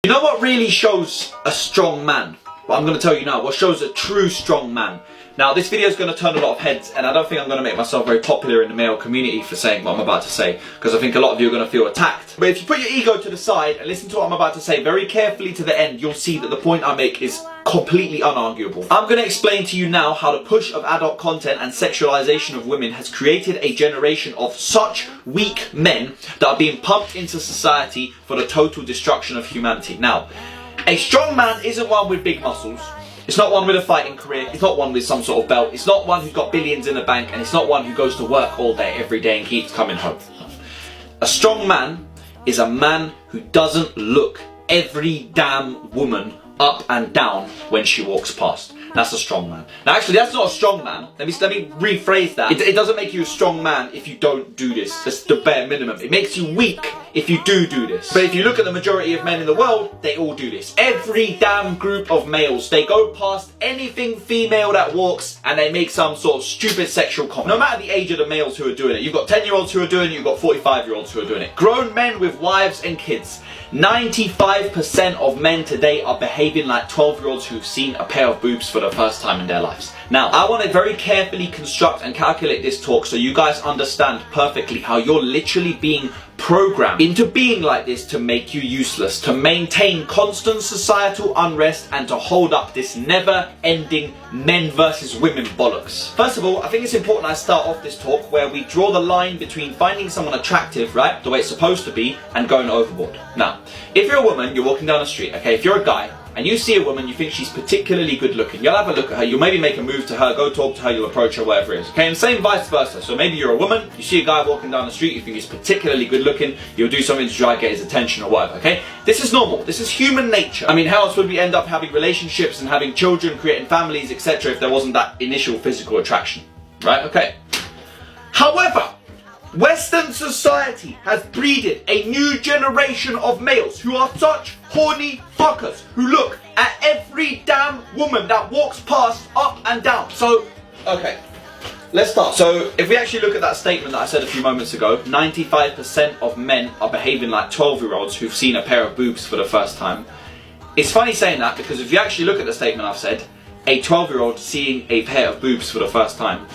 You know what really shows a strong man? Well, I'm going to tell you now, what shows a true strong man. Now, this video is going to turn a lot of heads, and I don't think I'm going to make myself very popular in the male community for saying what I'm about to say, because I think a lot of you are going to feel attacked. But if you put your ego to the side and listen to what I'm about to say very carefully to the end, you'll see that the point I make is completely unarguable. I'm going to explain to you now how the push of adult content and sexualization of women has created a generation of such weak men that are being pumped into society for the total destruction of humanity. Now, a strong man isn't one with big muscles. It's not one with a fighting career. It's not one with some sort of belt. It's not one who's got billions in the bank, and it's not one who goes to work all day, every day and keeps coming home. A strong man is a man who doesn't look every damn woman up and down when she walks past. That's a strong man. Now actually, that's not a strong man. Let me rephrase that. It doesn't make you a strong man if you don't do this. That's the bare minimum. It makes you weak if you do this. But if you look at the majority of men in the world, they all do this. Every damn group of males, they go past anything female that walks and they make some sort of stupid sexual comment. No matter the age of the males who are doing it. You've got 10-year-olds who are doing it, you've got 45-year-olds who are doing it. Grown men with wives and kids. 95% of men today are behaving like 12-year-olds who've seen a pair of boobs for the first time in their lives. Now, I want to very carefully construct and calculate this talk so you guys understand perfectly how you're literally being programmed into being like this to make you useless, to maintain constant societal unrest, and to hold up this never-ending men versus women bollocks. First of all, I think it's important I start off this talk where we draw the line between finding someone attractive, right, the way it's supposed to be, and going overboard. Now, if you're a woman, you're walking down the street, okay, if you're a guy, and you see a woman, you think she's particularly good looking, you'll have a look at her, you'll maybe make a move to her, go talk to her, you'll approach her, whatever it is, okay? And same vice versa. So maybe you're a woman, you see a guy walking down the street, you think he's particularly good looking, you'll do something to try to get his attention or whatever, okay? This is normal, this is human nature. I mean, how else would we end up having relationships and having children, creating families, etc. if there wasn't that initial physical attraction, right? Okay. However, Western society has breeded a new generation of males who are such horny fuckers who look at every damn woman that walks past up and down. So, okay, let's start. So, if we actually look at that statement that I said a few moments ago, 95% of men are behaving like 12-year-olds who've seen a pair of boobs for the first time. It's funny saying that because if you actually look at the statement I've said, a 12-year-old seeing a pair of boobs for the first time,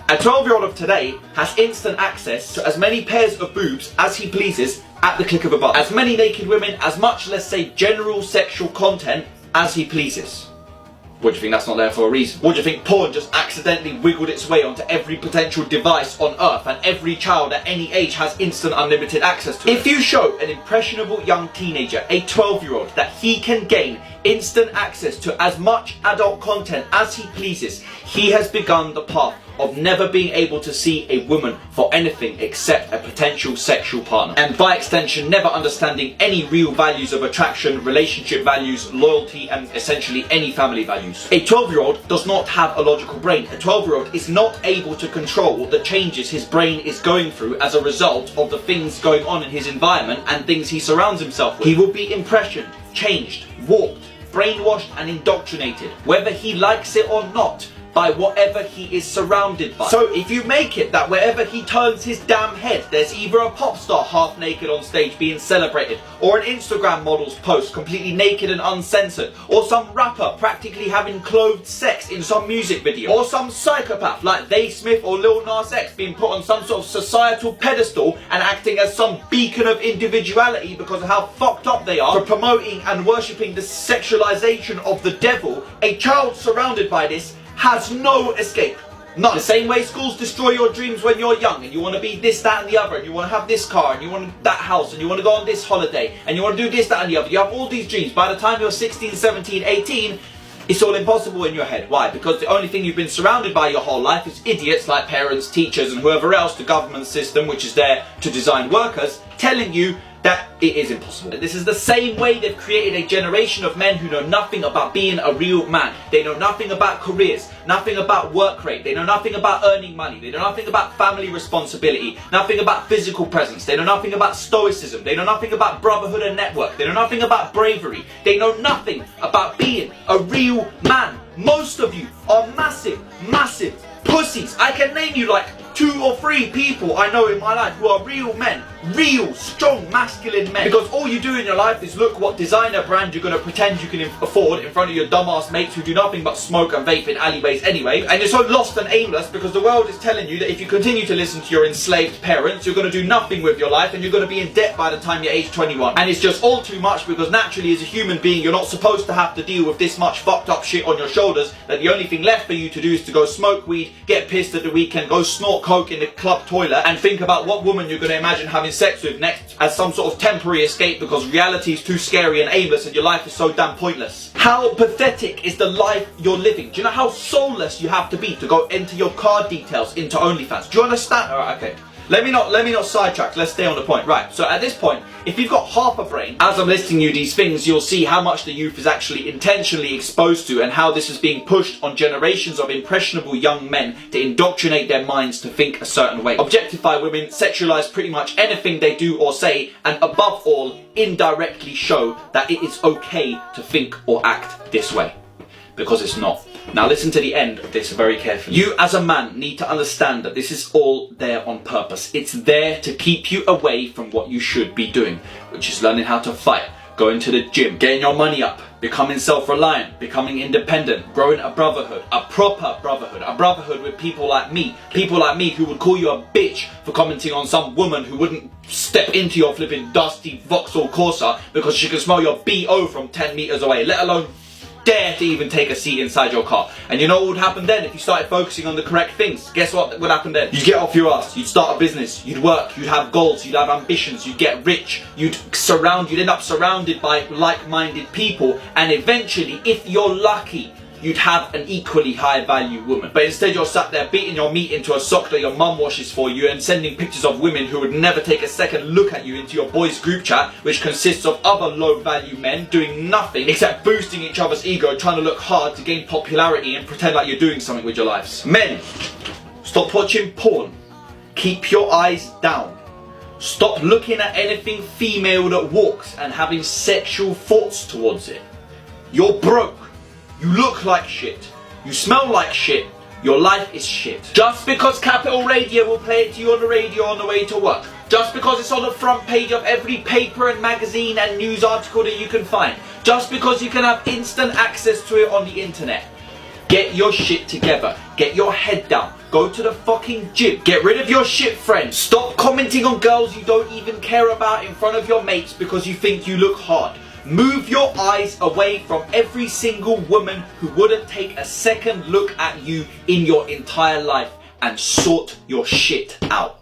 a 12-year-old of today has instant access to as many pairs of boobs as he pleases at the click of a button. As many naked women, as much, let's say, general sexual content as he pleases. What do you think that's not there for a reason? What do you think porn just accidentally wiggled its way onto every potential device on earth and every child at any age has instant unlimited access to it? If you show an impressionable young teenager, a 12-year-old, that he can gain instant access to as much adult content as he pleases, he has begun the path of never being able to see a woman for anything except a potential sexual partner. And by extension, never understanding any real values of attraction, relationship values, loyalty, and essentially any family values. A 12-year-old does not have a logical brain. A 12-year-old is not able to control the changes his brain is going through as a result of the things going on in his environment and things he surrounds himself with. He will be impressioned, changed, warped, brainwashed, and indoctrinated, whether he likes it or not, by whatever he is surrounded by. So if you make it that wherever he turns his damn head, there's either a pop star half naked on stage being celebrated, or an Instagram model's post completely naked and uncensored, or some rapper practically having clothed sex in some music video, or some psychopath like They Smith or Lil Nas X being put on some sort of societal pedestal and acting as some beacon of individuality because of how fucked up they are for promoting and worshipping the sexualization of the devil, a child surrounded by this has no escape. None. The same way schools destroy your dreams when you're young and you want to be this, that and the other, and you want to have this car and you want that house and you want to go on this holiday and you want to do this, that and the other. You have all these dreams. By the time you're 16, 17, 18, it's all impossible in your head. Why? Because the only thing you've been surrounded by your whole life is idiots like parents, teachers and whoever else, the government system which is there to design workers, telling you that it is impossible. This is the same way they've created a generation of men who know nothing about being a real man. They know nothing about careers, nothing about work rate, they know nothing about earning money, they know nothing about family responsibility, nothing about physical presence, they know nothing about stoicism, they know nothing about brotherhood and network, they know nothing about bravery, they know nothing about being a real man. Most of you are massive, massive pussies. I can name you like 2 or 3 people I know in my life who are real men, real, strong, masculine men. Because all you do in your life is look what designer brand you're going to pretend you can afford in front of your dumbass mates who do nothing but smoke and vape in alleyways anyway. And you're so lost and aimless because the world is telling you that if you continue to listen to your enslaved parents, you're going to do nothing with your life and you're going to be in debt by the time you're age 21. And it's just all too much because naturally as a human being, you're not supposed to have to deal with this much fucked up shit on your shoulders, that the only thing left for you to do is to go smoke weed, get pissed at the weekend, go snort coke in the club toilet and think about what woman you're going to imagine having sex with next as some sort of temporary escape because reality is too scary and aimless and your life is so damn pointless. How pathetic is the life you're living? Do you know how soulless you have to be to go enter your card details into OnlyFans? Do you understand? Alright, okay. Let me not sidetrack, let's stay on the point. Right, so at this point, if you've got half a brain, as I'm listing you these things, you'll see how much the youth is actually intentionally exposed to and how this is being pushed on generations of impressionable young men to indoctrinate their minds to think a certain way. Objectify women, sexualize pretty much anything they do or say, and above all, indirectly show that it is okay to think or act this way. Because it's not. Now listen to the end of this very carefully. You as a man need to understand that this is all there on purpose. It's there to keep you away from what you should be doing, which is learning how to fight, going to the gym, getting your money up, becoming self-reliant, becoming independent, growing a brotherhood, a proper brotherhood, a brotherhood with people like me who would call you a bitch for commenting on some woman who wouldn't step into your flipping dusty Vauxhall Corsa because she can smell your BO from 10 meters away, let alone dare to even take a seat inside your car. And you know what would happen then if you started focusing on the correct things? Guess what would happen then? You'd get off your ass, you'd start a business, you'd work, you'd have goals, you'd have ambitions, you'd get rich, you'd end up surrounded by like-minded people, and eventually, if you're lucky, you'd have an equally high value woman. But instead you're sat there beating your meat into a sock that your mum washes for you and sending pictures of women who would never take a second look at you into your boys group chat, which consists of other low value men doing nothing except boosting each other's ego, trying to look hard to gain popularity and pretend like you're doing something with your lives. Men, stop watching porn. Keep your eyes down. Stop looking at anything female that walks and having sexual thoughts towards it. You're broke. You look like shit. You smell like shit. Your life is shit. Just because Capital Radio will play it to you on the radio on the way to work. Just because it's on the front page of every paper and magazine and news article that you can find. Just because you can have instant access to it on the internet. Get your shit together. Get your head down. Go to the fucking gym. Get rid of your shit friends. Stop commenting on girls you don't even care about in front of your mates because you think you look hard. Move your eyes away from every single woman who wouldn't take a second look at you in your entire life and sort your shit out.